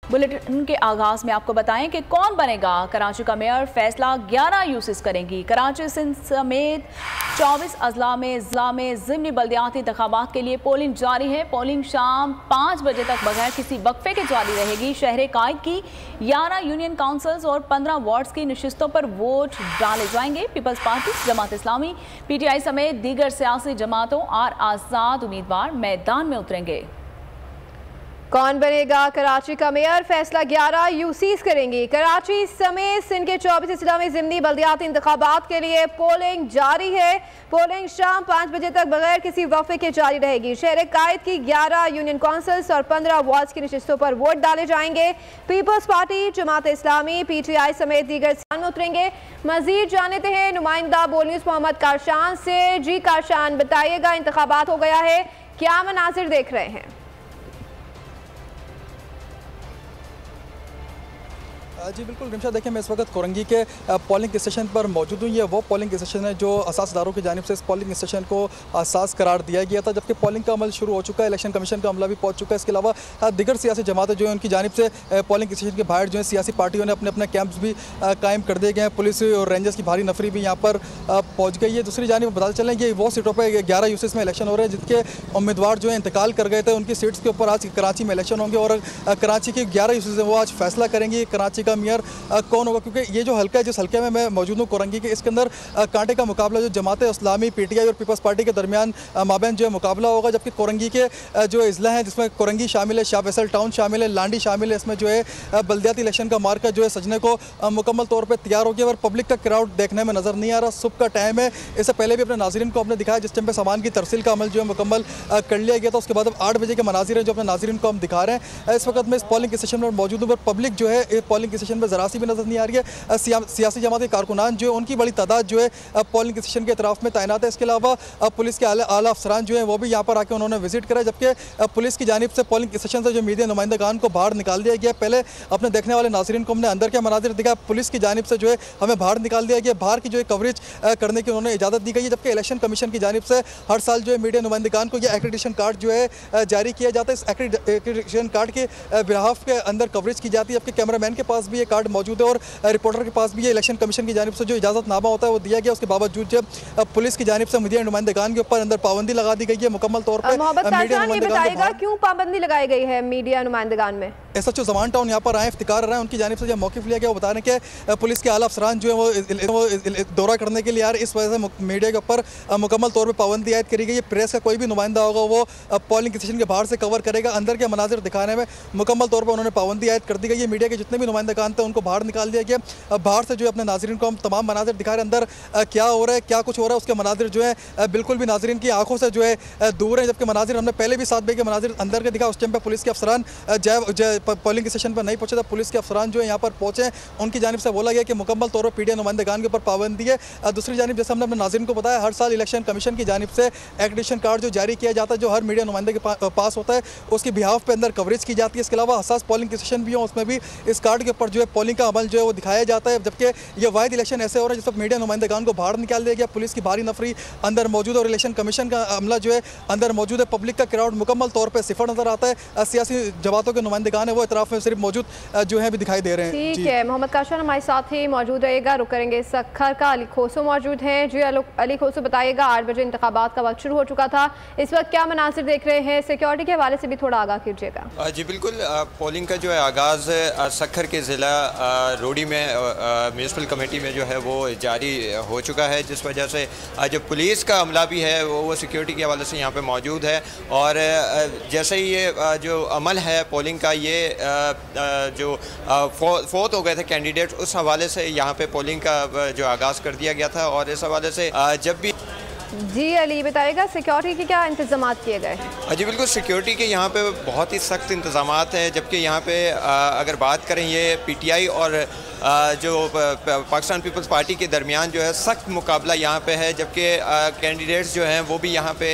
Bulletin के आगाज में आपको बताएं कि कौन बनेगा कराची का मेयर, फैसला 11 यूसीस करेंगी। कराची सिंध समेत 24 अजला में ज़िमनी बल्दियाती इंतखाबात के लिए पोलिंग जारी है। पोलिंग शाम 5 बजे तक बगैर किसी वक्फे के जारी रहेगी। शहर कायद की 11 यूनियन काउंसिल्स और 15 वार्ड्स की नशिस्तों पर वोट डाले जाएंगे। Peoples party, Jamaat Islami, PTI समेत दीगर सियासी जमातों और आज़ाद उम्मीदवार मैदान में उतरेंगे। कौन बनेगा कराची का मेयर, फैसला 11 यूसीस करेंगी। कराची समेत सिंध के 24 अजला में ज़िमनी बल्दियाती इंतखाबात के लिए पोलिंग जारी है। पोलिंग शाम 5 बजे तक बगैर किसी वक्फे के जारी रहेगी। शहर कायद की 11 यूनियन काउंसिल्स और 15 वार्ड्स की नशिस्तों पर वोट डाले जाएंगे। Peoples party, Jamaat Islami, PTI समेत दीगर स्थान में उतरेंगे। मजीद जानते हैं नुमाइंदा बोल न्यूज़ मोहम्मद कारशान से। जी कारशान, बताइएगा, इंतखाबात हो गया है, क्या मनाजिर देख रहे हैं? जी बिल्कुल रिमशा, देखिए मैं इस वक्त कोरंगी के पोलिंग स्टेशन पर मौजूद हूँ। ये वो पोलिंग स्टेशन है जो असासदारों की जानिब से इस पोलिंग स्टेशन को असास करार दिया गया था, जबकि पोलिंग का अमल शुरू हो चुका है। इलेक्शन कमीशन का अमला भी पहुँच चुका है। इसके अलावा दिगर सियासी जमातें जो है उनकी जानिब से पोलिंग स्टेशन के बाहर जो है सियासी पार्टियों ने अपने अपने कैंप्स भी कायम कर दिए गए हैं। पुलिस और रेंजर्स की भारी नफरी भी यहाँ पर पहुँच गई है। दूसरी जानिब बताते चलें कि वो सीटों पर 11 यूसीस में इलेक्शन हो रहे हैं जिसके उम्मीदवार जो है इंतकाल कर गए थे। उनकी सीट्स के ऊपर आज कराची में इलेक्शन होंगे और कराची की 11 यूसीस वो आज फैसला करेंगी कराची का मेयर कौन होगा, क्योंकि ये जो हल्का है, जिस हल्के में मैं मौजूद हूँ कोरंगी के, इसके अंदर कांटे का मुकाबला जो जमात इस्लामी, PTI और पीपल्स पार्टी के दरमियान माबैन जो है मुकाबला होगा। जबकि कोरंगी के जो अजला हैं जिसमें कोरंगी शामिल है, शाह फैसल टाउन शामिल है, लांडी शामिल है, इसमें जो है बल्दियाती इलेक्शन का मार्का जो है सजने को मुकम्मल तौर पर तैयार हो गया और पब्लिक का क्राउड देखने में नजर नहीं आ रहा। सुबह का टाइम है, इससे पहले भी अपने नाजरीन को हमने दिखाया जिस टाइम पर सामान की तरसील का अमल जो है मुकम्मल कर लिया गया था। उसके बाद अब 8 बजे के मनाजिर हैं जो अपने नाजरीन को हम दिखा रहे हैं। इस वक्त मैं इस पोलिंग स्टेशन में मौजूद हूँ, पर पब्लिक जो है पोलिंग स्टेशन में ज़रा सी भी नजर नहीं आ रही है। सियासी जमात के कारकुनान जो है उनकी बड़ी तादाद जो है पोलिंग स्टेशन के अतराफ में तैनात है। इसके अलावा पुलिस के आला अफसरान जो है वो भी यहाँ पर आके उन्होंने विजिट करा, जबकि पुलिस की जानिब से पोलिंग स्टेशन से जो मीडिया नुमाइंदगान को बाहर निकाल दिया गया। पहले अपने देखने वाले नाजरीन को हमने अंदर के मनाजिर दिखा, पुलिस की जानिब से जो है हमें बाहर निकाल दिया गया। बाहर की जो है कवरेज करने की उन्होंने इजाज़त दी गई है, जबकि इलेक्शन कमीशन की जानिब से हर साल जो है मीडिया नुमाइंदगान को यह एक्रेडिटेशन कार्ड जो है जारी किया जाता है। इस एक्रेडिटेशन कार्ड के बिहाफ के अंदर कवरेज की जाती है, जबकि कैमरामैन के पास भी ये कार्ड मौजूद है और रिपोर्टर के पास भी ये इलेक्शन कमीशन की जानिब से जो इजाज़तनामा होता है वो दिया गया। उसके बावजूद जब पुलिस की जानिब से मीडिया नुमाइंदगान के ऊपर अंदर पाबंदी लगा दी गई है मुकम्मल तौर पर। बताइएगा क्यों पाबंदी लगाई गई है मीडिया नुमाइंदगान में? SHO जमान टाउन यहाँ पर आए, इफ्तिकार रहे हैं, उनकी जानिब से जो मौक़िफ़ लिया गया वो बता रहे हैं कि पुलिस के आला अफसरान जो है वो दौरा करने के लिए आ रहे, इस वजह से मीडिया के ऊपर मुकम्मल तौर पर पाबंदी आयद करी गई है। प्रेस का कोई भी नुमाइंदा होगा वो पोलिंग स्टेशन के बाहर से कवर करेगा, अंदर के मनाजिर दिखाने में मुकम्मल तौर पर उन्होंने पाबंदी आयद कर दी गई है। मीडिया के जितने भी नुमाइंदगान थे उनको बाहर निकाल दिया गया। बाहर से जो है अपने नाजरीन को हम तमाम मनाजिर दिखा रहे हैं, अंदर क्या हो रहा है, क्या कुछ हो रहा है, उसके मनाजिर जो है बिल्कुल भी नाजरीन की आंखों से जो है दूर है। जबकि मनाजिर हमने पहले भी 7 बजे के मनाजिर अंदर के दिखा, उस टाइम पर पुलिस के अफसरान पोलिंग स्टेशन पर नहीं पहुंचे था। पुलिस के अफसरान जो है यहाँ पर पहुंचे, उनकी जानिब से बोला गया कि मुकम्मल तौर पर PTI नुमाइंदगान के ऊपर पाबंदी है। दूसरी जानिब जैसे हमने अपने नाज़रीन को बताया, हर साल इलेक्शन कमीशन की जानिब से एक्रेडिटेशन कार्ड जो जारी किया जाता है, जो हर मीडिया नुमाइंदे के पास होता है, उसकी बिहाफ पे अंदर कवरेज की जाती है। इसके अलावा हसास पोलिंग स्टेशन भी हो, उसमें भी इस कार्ड के ऊपर जो है पोलिंग का अमल जो है वो दिखाया जाता है। जबकि ये वाहिद इलेक्शन ऐसे हो रहा है जिस पर मीडिया नुमाइंदगान को बाहर निकाल दिया गया, पुलिस की भारी नफरी अंदर मौजूद है और इलेक्शन कमीशन का अमला जो है अंदर मौजूद है। पब्लिक का क्राउड मुकम्मल तौर पर सिफर नजर आता है। सियासी जमातों के नुमाइंदगान है वो इतराफ में सिर्फ मौजूद जो है भी दिखाई दे रहे हैं। ठीक है, मोहम्मद काशान हमारे साथ ही मौजूद रहेगा, रुक करेंगे। सखर का अली खोसो मौजूद हैं। जी अली खोसो, बताइएगा, 8 बजे इंतखाबात का वक्त शुरू हो चुका था, इस वक्त क्या मनासिर देख रहे हैं? सिक्योरिटी के हवाले से भी थोड़ा आगाह कीजिएगा। जी बिल्कुल, पोलिंग का जो है आगाज़ सखर के ज़िला रोडी में म्यूनसिपल कमेटी में जो है वो जारी हो चुका है, जिस वजह से जो पुलिस का अमला भी है वो सिक्योरिटी के हवाले से यहाँ पे मौजूद है। और जैसे ही ये जो अमल है पोलिंग का, ये जो फोत हो गए थे कैंडिडेट, उस हवाले से यहाँ पे पोलिंग का जो आगाज़ कर दिया गया था। और इस हवाले से जब भी जी अली बताइएगा, सिक्योरिटी के क्या इंतजाम किए गए हैं? जी बिल्कुल, सिक्योरिटी के यहाँ पे बहुत ही सख्त इंतजाम हैं। जबकि यहाँ पे अगर बात करें, ये PTI और जो पाकिस्तान पीपल्स पार्टी के दरमियान जो है सख्त मुकाबला यहाँ पे है। जबकि कैंडिडेट्स जो हैं वो भी यहाँ पे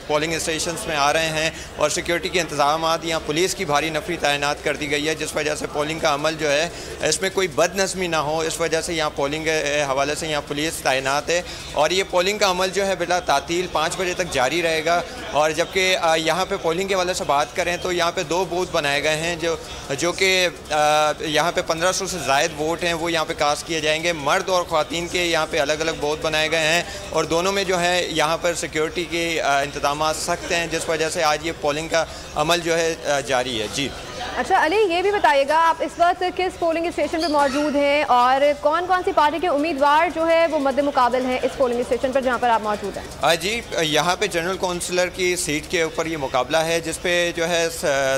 पोलिंग स्टेशंस में आ रहे हैं और सिक्योरिटी के इंतजाम यहाँ पुलिस की भारी नफरी तैनात कर दी गई है, जिस वजह से पोलिंग का अमल जो है इसमें कोई बदनज़मी ना हो, इस वजह से यहाँ पोलिंग के हवाले से यहाँ पुलिस तैनात है। और ये पोलिंग का अमल जो है बिला तातील 5 बजे तक जारी रहेगा। और जबकि यहाँ पे पोलिंग के वाले से बात करें तो यहाँ पे 2 बूथ बनाए गए हैं जो कि यहाँ पे 1500 से ज़ायद वोट हैं वो यहाँ पे कास्ट किए जाएंगे। मर्द और ख़वातीन के यहाँ पे अलग अलग बूथ बनाए गए हैं और दोनों में जो है यहाँ पर सिक्योरिटी के इंतजाम सख्त हैं, जिस वजह से आज ये पोलिंग का अमल जो है जारी है। जी अच्छा अली, ये भी बताइएगा आप इस वक्त किस पोलिंग स्टेशन पर मौजूद हैं और कौन कौन सी पार्टी के उम्मीदवार जो है वो मद्दे मुकाबल हैं इस पोलिंग स्टेशन पर जहां पर आप मौजूद हैं? जी, यहाँ पे जनरल काउंसिलर की सीट के ऊपर ये मुकाबला है, जिस पे जो है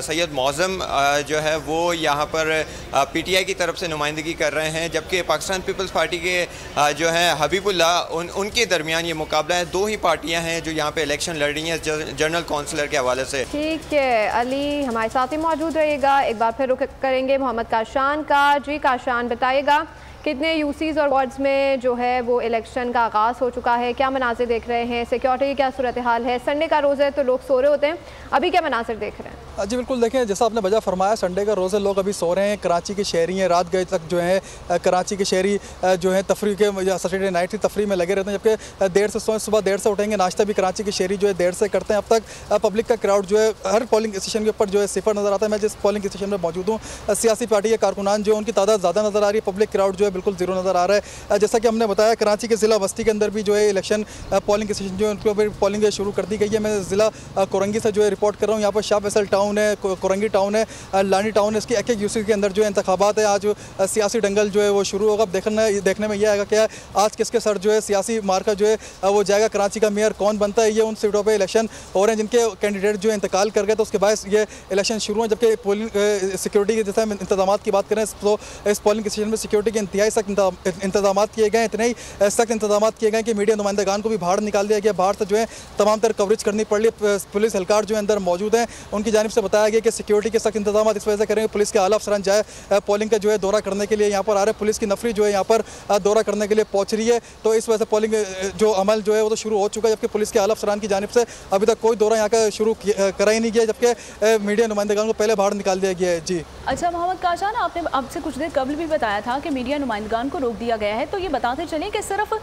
सैयद मौज़म जो है वो यहाँ पर PTI की तरफ से नुमाइंदगी कर रहे हैं, जबकि पाकिस्तान पीपल्स पार्टी के जो है हबीबुल्लाह उनके दरमियान ये मुकाबला है। 2 ही पार्टियाँ हैं जो यहाँ पर इलेक्शन लड़ रही हैं जनरल काउंसिलर के हवाले से। ठीक है अली, हमारे साथ ही मौजूद रहेगा। एक बार फिर रुख करेंगे मोहम्मद काशान का। जी काशान, बताइएगा कितने यूसीज और वार्ड्स में जो है वो इलेक्शन का आगाज़ हो चुका है, क्या मनाजिर देख रहे हैं, सिक्योरिटी की क्या सूरत हाल है? संडे का रोज़ है तो लोग सो रहे होते हैं, अभी क्या मनाजिर देख रहे हैं? जी बिल्कुल, देखें जैसा आपने वजह फरमाया, संडे का रोज़ है, लोग अभी सो रहे हैं। कराची के शहरी हैं, रात गए तक जो है कराची के शहरी जो है तफरी के सैटरडे नाइट की तफरी में लगे रहते हैं, जबकि देर से सोएं सुबह देर से उठेंगे। नाश्ता भी कराची के शहरी जो है देर से करते हैं। अब तक पब्लिक का क्राउड जो है हर पोलिंग स्टेशन के ऊपर जो है सिफर नज़र आता है। मैं जिस पोलिंग स्टेशन में मौजूद हूँ, सियासी पार्टी के कारकुनान जो है उनकी तादाद ज़्यादा नज़र आ रही है, पब्लिक क्राउड जो है बिल्कुल ज़ीरो नज़र आ रहा है। जैसा कि हमने बताया, कराची के ज़िला बस्ती के अंदर भी जो है इलेक्शन पोलिंग स्टेशन जो है उनके ऊपर पोलिंग शुरू कर दी गई है। मैं ज़िला कोरंगी से जो है रिपोर्ट कर रहा हूँ। यहाँ पर शाह फैसल टाउन है, कोरंगी टाउन है, लानी टाउन है, इसकी एक यूसी के अंदर जो है इंतखाबात है। आज सियासी दंगल जो है वो शुरू होगा। अब देखने में यह आएगा कि आज किसके सर जो है सियासी मार्का जो है वो जाएगा। कराची का मेयर कौन बनता है, ये उन सीटों पर इलेक्शन हो रहे हैं जिनके कैंडिडेट जो है इंतकाल कर गए, तो उसके बाद ये इलेक्शन शुरू है। जबकि पोलिंग सिक्योरिटी के जैसे हम इंतजाम की बात करें तो इस पोलिंग स्टेशन में सिक्योरिटी के इंतहाई सख्त इंतजाम किए गए। इतने ही सख्त इंतजाम किए गए कि मीडिया नुमाइंदगान को भी बाहर निकाल दिया गया। बाहर से जो है तमाम तर कवरेज करनी पड़ रही है। पुलिस एहलकार जो है अंदर मौजूद हैं, उनकी जानिब से बताया गया कि सिक्योरिटी के सख्त इंतजाम इस वजह से करेंगे। पुलिस के आला अफसरान जाए पोलिंग का जो है दौरा करने के लिए यहाँ पर आ रहे हैं। पुलिस की नफरी जो है यहाँ पर दौरा करने के लिए पहुँच रही है, तो इस वजह से पोलिंग जो अमल जो है वो तो शुरू हो चुका है। जबकि पुलिस के आला अफसरान की जानिब से अभी तक कोई दौरा यहाँ का शुरू करा ही नहीं गया, जबकि मीडिया नुमाइंदगान को पहले बाहर निकाल दिया गया है। जी अच्छा मोहम्मद काशान, आपने आपसे कुछ देर कबल भी बताया था कि मीडिया नुमाइंदगान को रोक दिया गया है, तो ये बताते चलें कि सिर्फ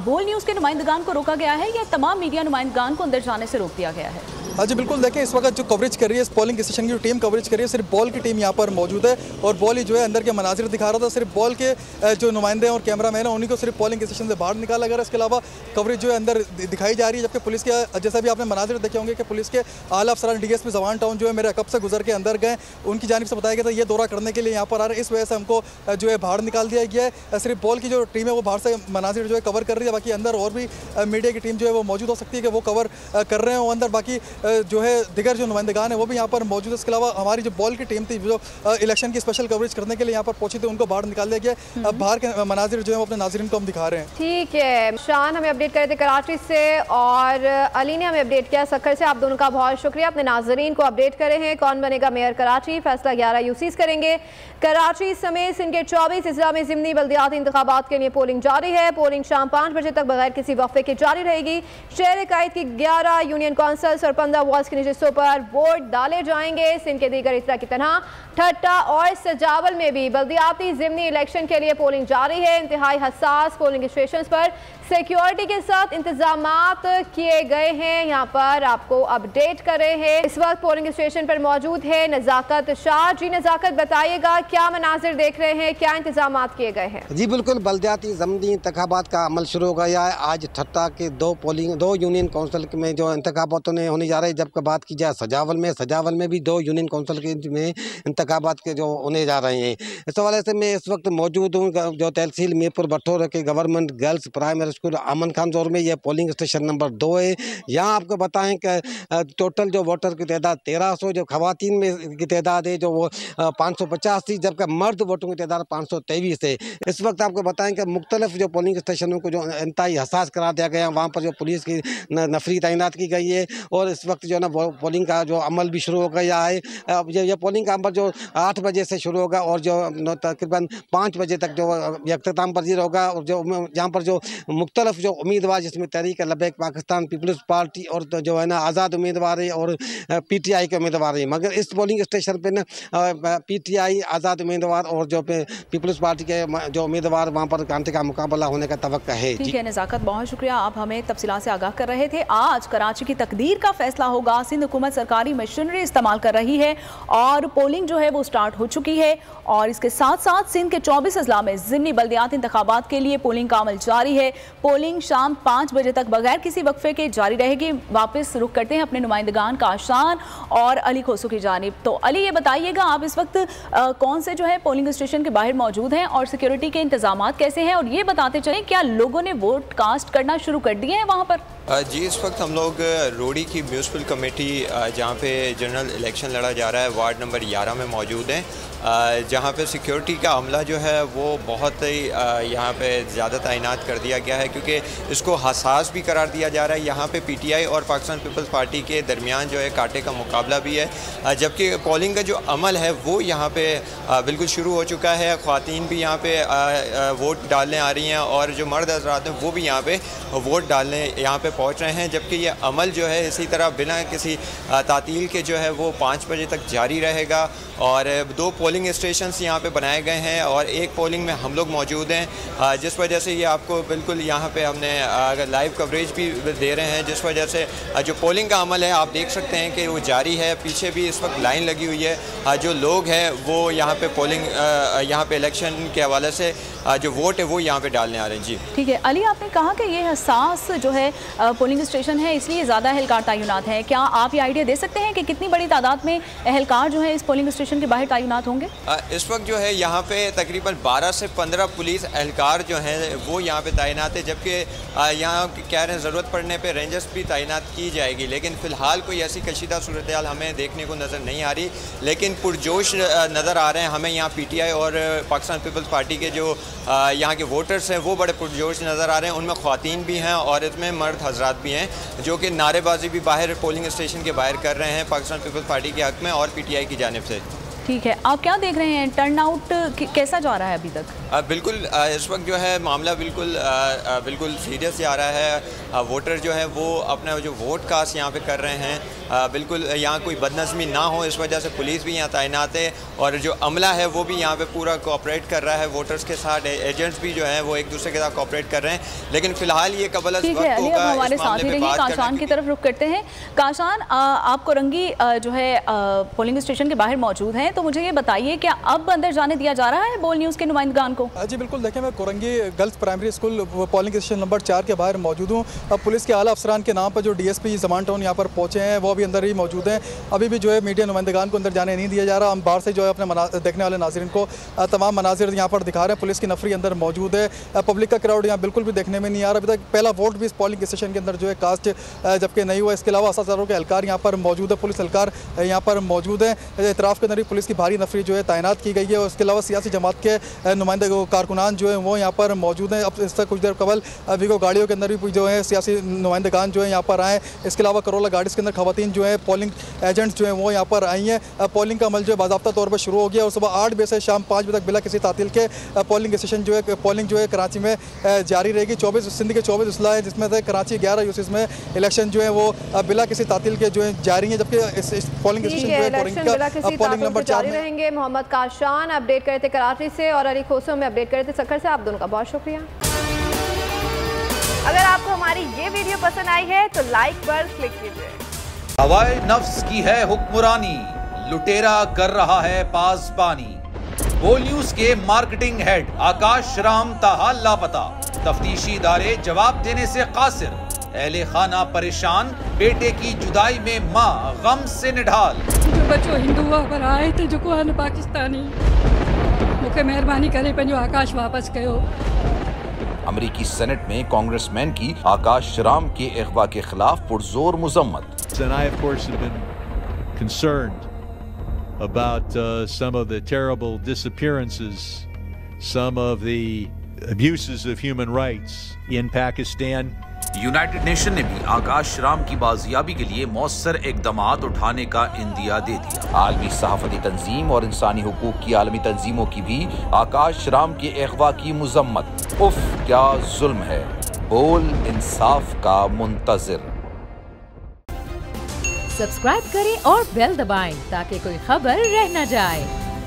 बोल न्यूज़ के नुमाइंदगान को रोका गया है या तमाम मीडिया नुमाइंदगान को अंदर जाने से रोक दिया गया है? हाँ जी बिल्कुल, देखें इस वक्त जो कवरेज कर रही है इस पोलिंग स्टेशन की टीम कवरेज कर रही है, सिर्फ बॉल की टीम यहाँ पर मौजूद है और बॉल ही जो है अंदर के मनाजिर दिखा रहा था। सिर्फ बॉल के जो नुमाइंदे हैं और कैमरा मैन हैं उन्हीं को सिर्फ पोलिंग स्टेशन से बाहर निकाला गया। इसके अलावा कवरेज जो है अंदर दिखाई जा रही है। जबकि पुलिस के जैसा भी आपने मनाजिर देखे होंगे कि पुलिस के आला अफसरान DSP जवान टाउन जो है मेरे अकब से गुजर के अंदर गए, उनकी जानिब से बताया गया था ये दौरा करने के लिए यहाँ पर आ रहे हैं, इस वजह से हमको जो है बाहर निकाल दिया गया है। सिर्फ बॉल की जो टीम है वो बाहर से मनाजिर जो है कवर कर रही है, बाकी अंदर और भी मीडिया की टीम जो है वो मौजूद हो सकती है कि वो कवर कर रहे हैं अंदर। बाकी जो है दिगर जो नुमाइंदगान है वो भी यहाँ पर मौजूद है। इसके अलावा हमारी जो बॉल की टीम थी जो इलेक्शन की स्पेशल कवरेज करने के लिए यहाँ पर पहुंची थी, उनको बाहर निकाल दिया गया। अब बाहर के मनाजिर जो है वो अपने नाज़रीन को हम दिखा रहे हैं। ठीक है, शान हमें अपडेट कर रहे थे कराची से और अली ने हमें अपडेट किया सक्खर से। आप दोनों का बहुत शुक्रिया, अपने नाज़रीन को अपडेट करे हैं। कौन बनेगा मेयर कराची, फैसला 11 यूसीज करेंगे। कराची समेत इनके 24 अजला में ज़िमनी बल्दियाती इंतखाबात के लिए पोलिंग जारी है। पोलिंग शाम 5 बजे तक बगैर किसी वक्फे के जारी रहेगी। शहर कायद की 11 यूनियन काउंसिल्स और 15 वार्ड्स की नशिस्तों पर वोट डाले जाएंगे। सिंध के दीगर इजला की तरह ठट्टा और सजावल में भी बल्दियाती ज़िमनी इलेक्शन के लिए पोलिंग जारी है। इंतहाई हसास पोलिंग स्टेशन पर सिक्योरिटी के साथ इंतजामात किए गए हैं। यहाँ पर आपको अपडेट कर रहे हैं। इस वक्त पोलिंग स्टेशन पर मौजूद है नज़ाकत शाह। जी नज़ाकत, बताइएगा क्या मनाजिर देख रहे हैं, क्या इंतजामात किए गए हैं? जी बिल्कुल, बल्दियाती ज़िमनी इंतखाबात का अमल शुरू हो गया है। आज ठट्टा के 2 यूनियन काउंसिल में जो इंतखाबात होने जा रहे हैं, जबकि बात की जाए सजावल में भी 2 यूनियन काउंसिल के में इंतखाबात के जो होने जा रहे हैं। इस हवाले से मैं इस वक्त मौजूद हूँ जो तहसील मीरपुर भट्टोर के गवर्नमेंट गर्ल्स प्राइमरी स्कूल अमन खान जोर में। यह पोलिंग स्टेशन नंबर 2 है। यहाँ आपको बताएं कि टोटल जो वोटर की तादाद 1300, जो खवातीन में की तादाद है जो वो 550 थी, जबकि मर्द वोटों की तादाद 523 है। इस वक्त आपको बताएं कि मुख्तलिफ जो पोलिंग स्टेशनों को जो इंतहाई हसास करार दिया गया, वहाँ पर जो पुलिस की नफरी तैनात की गई है और इस वक्त जो है ना पोलिंग का जो अमल भी शुरू हो गया है। अब ये पोलिंग का अमल जो 8 बजे से शुरू होगा और जो तकरीबन 5 बजे तक जो इख्तिताम पजीर होगा। और जो यहाँ पर जो मुख्तलिफ जो उम्मीदवार जिसमें तहरीक लबैक पाकिस्तान पीपल्स पार्टी और जो है ना आज़ाद उम्मीदवार है और PTI के उम्मीदवार है, मगर इस पोलिंग स्टेशन पे ना PTI आज़ाद उम्मीदवार और जो पीपल्स पार्टी के जो उम्मीदवार वहाँ पर कांटे का मुकाबला होने का तवक्का है। ठीक है नज़ाकत, बहुत शुक्रिया, आप हमें तफसीलात से आगाह कर रहे थे। आज कराची की तकदीर का फैसला होगा। सिंध हुकूमत सरकारी मशीनरी इस्तेमाल कर रही है और पोलिंग जो है वो स्टार्ट हो चुकी है और इसके साथ साथ सिंध के 24 अजला में ज़िमनी बल्दियाती इंतखाबात के लिए पोलिंग का अमल जारी है। पोलिंग शाम 5 बजे तक बगैर किसी वक्फे के जारी रहेगी। वापस रुख करते हैं अपने नुमाइंदगान काशान और अली खोसू की जानिब। तो अली, ये बताइएगा आप इस वक्त कौन से जो है पोलिंग स्टेशन के बाहर मौजूद हैं और सिक्योरिटी के इंतजाम कैसे हैं, और ये बताते चलें क्या लोगों ने वोट कास्ट करना शुरू कर दिए हैं वहाँ पर? जी, इस वक्त हम लोग रोडी की म्यूनसिपल कमेटी जहाँ पे जनरल इलेक्शन लड़ा जा रहा है वार्ड नंबर 11 में मौजूद हैं, जहाँ पे सिक्योरिटी का अमला जो है वो बहुत ही यहाँ पे ज़्यादा तैनात कर दिया गया है क्योंकि इसको हसास भी करार दिया जा रहा है। यहाँ पे PTI और पाकिस्तान पीपल्स पार्टी के दरमियान जो है कांटे का मुकाबला भी है, जबकि पोलिंग का जो अमल है वो यहाँ पे बिल्कुल शुरू हो चुका है। ख़वातीन भी यहाँ पे वोट डालने आ रही हैं और जो मर्द हज़रात हैं वो भी यहाँ पे वोट डालने यहाँ पे पहुँच रहे हैं, जबकि ये अमल जो है इसी तरह बिना किसी तातील के जो है वो 5 बजे तक जारी रहेगा। और 2 पोलिंग स्टेशंस यहाँ पे बनाए गए हैं और एक पोलिंग में हम लोग मौजूद हैं, जिस वजह से ये आपको बिल्कुल यहाँ पे हमने लाइव कवरेज भी दे रहे हैं, जिस वजह से जो पोलिंग का अमल है आप देख सकते हैं कि वो जारी है। पीछे भी इस वक्त लाइन लगी हुई है, जो लोग हैं वो यहाँ पे पोलिंग यहाँ पे इलेक्शन के हवाले से जो वोट है वो यहाँ पे डालने आ रहे हैं। जी ठीक है अली, आपने कहा कि ये हसास जो है पोलिंग स्टेशन है इसलिए ज़्यादा एहलकार तैनात हैं। क्या आप ये आइडिया दे सकते हैं कि कितनी बड़ी तादाद में एहलकार जो है इस पोलिंग स्टेशन के बाहर तैनात होंगे? इस वक्त जो है यहाँ पे तकरीबन 12 से 15 पुलिस एहलकार जो हैं वो यहाँ पे तैनात है, जबकि यहाँ कह रहे हैं ज़रूरत पड़ने पे रेंजर्स भी तैनात की जाएगी। लेकिन फ़िलहाल कोई ऐसी कशीदा सूरत हाल हमें देखने को नज़र नहीं आ रही, लेकिन पुरजोश नज़र आ रहे हैं हमें यहाँ PTI और पाकिस्तान पीपल्स पार्टी के जो यहाँ के वोटर्स हैं वो बड़े पुरजोश नज़र आ रहे हैं। उनमें ख़वातीन भी हैं और इसमें मर्द हजरात भी हैं जो कि नारेबाजी भी बाहर पोलिंग स्टेशन के बाहर कर रहे हैं पाकिस्तान पीपल्स पार्टी के हक़ में और PTI की जानिब से। ठीक है, आप क्या देख रहे हैं, टर्न आउट कैसा जा रहा है अभी तक? बिल्कुल इस वक्त जो है मामला बिल्कुल सीरियस जा रहा है। वोटर जो है वो अपना जो वोट कास्ट यहाँ पे कर रहे हैं, बिल्कुल यहाँ कोई बदनज़मी ना हो इस वजह से पुलिस भी यहाँ तैनात है और जो अमला है वो भी यहाँ पे पूरा कोऑपरेट कर रहा है वोटर्स के साथ। एजेंट्स भी जो हैं वो एक दूसरे के साथ कोऑपरेट कर रहे हैं, लेकिन फ़िलहाल ये कबल वक्त होगा। हमारे साथ ही रहिए, काशान की तरफ रुख करते हैं। काशान, आप कोरंगी जो है पोलिंग स्टेशन के बाहर मौजूद हैं, तो मुझे ये बताइए क्या अब अंदर जाने दिया जा रहा है बोल न्यूज़ के नुमाइंदगान को? जी बिल्कुल, देखिए मैं Korangi girls primary school polling station number 4 के बाहर मौजूद हूँ। अब पुलिस के आला अफसरान के नाम पर जो DSP ज़मान टाउन यहाँ पर पहुँचे हैं वो अभी अंदर ही मौजूद हैं। अभी भी जो है मीडिया नुमाइंदगान को अंदर जाने नहीं दिया जा रहा। हम बाहर से जो है अपने देखने वाले नाज़रीन को तमाम मनाजिर यहाँ पर दिखा रहे हैं। पुलिस की नफरी अंदर मौजूद है, पब्लिक का क्राउड यहाँ बिल्कुल भी देखने में नहीं आ रहा। अभी तक पहला वोट भी इस पोलिंग स्टेशन के अंदर जो है कास्ट जबकि नहीं हुआ। इसके अलावा असादारों के एहलकार यहाँ पर मौजूद है, पुलिस एहलकार यहाँ पर मौजूद है। इतराफ़ के अंदर भी पुलिस की भारी नफरी जो है तैनात की गई है। और इसके अलावा सियासी जमात के नुमाइंदे कारकुनान जो है वो यहाँ पर मौजूद हैं। अब इससे कुछ देर कबल वीगो गाड़ियों के अंदर भी जो है सियासी नुमाइंदगान जो है यहाँ पर आए। इसके अलावा करोला गाड़ीज़ के अंदर खवातीन जो है पोलिंग एजेंट्स जो हैं वो यहाँ पर आई हैं। पोलिंग का अमल जो है बाज़ाब्ता तौर पर शुरू हो गया और सुबह 8 बजे से शाम 5 बजे तक बिला किसी तातील के पोलिंग स्टेशन जो है पोलिंग जो है कराची में जारी रहेगी। 24 सिंध के 24 अजला है जिसमें से कराची 11 यूसीज में इलेक्शन जो है वो बिला किसी तातील के जो है जारी हैं, जबकि इस पोलिंग स्टेशन जो है पोलिंग नंबर 4 में रहेंगे। मोहम्मद काशान अपडेट करते कराची से और अली खोसो में अपडेट करते सखर से। आप दोनों का बहुत शुक्रिया। अगर आपको हमारी ये वीडियो पसंद आई है तो लाइक पर क्लिक कीजिए। हवाए नफ्स की है हुक्मरानी, लुटेरा कर रहा है पासबानी। बोल न्यूज के मार्केटिंग हेड आकाश राम ताहा लापता, तफ्तीशी इदारे जवाब देने से कासिर। अहले खाना परेशान, बेटे की जुदाई में माँ गम से निढाल। जो बच्चों हिंदू पर आए थे जो को पाकिस्तानी, मुझे मेहरबानी करे पंहिंजो आकाश वापस कयो। अमेरिकी सेनेट में कांग्रेसमैन की आकाश राम के अगवा के खिलाफ पुरजोर मुजम्मत। And I, of course, have been concerned about some of the terrible disappearances, some of the abuses of human rights in Pakistan. United nation ने भी आकाश राम की बाजियाबी के लिए मौसर इकदामात उठाने का इंदिया दे दिया। आलमी सहाफती तंजीम और इंसानी हुकूक की आलमी तंजीमों की भी आकाश राम के अगवा की मुजम्मत। उफ क्या जुल्म है, बोल इंसाफ का मुंतजिर। सब्सक्राइब करें और बेल दबाएं ताकि कोई खबर रह न जाए।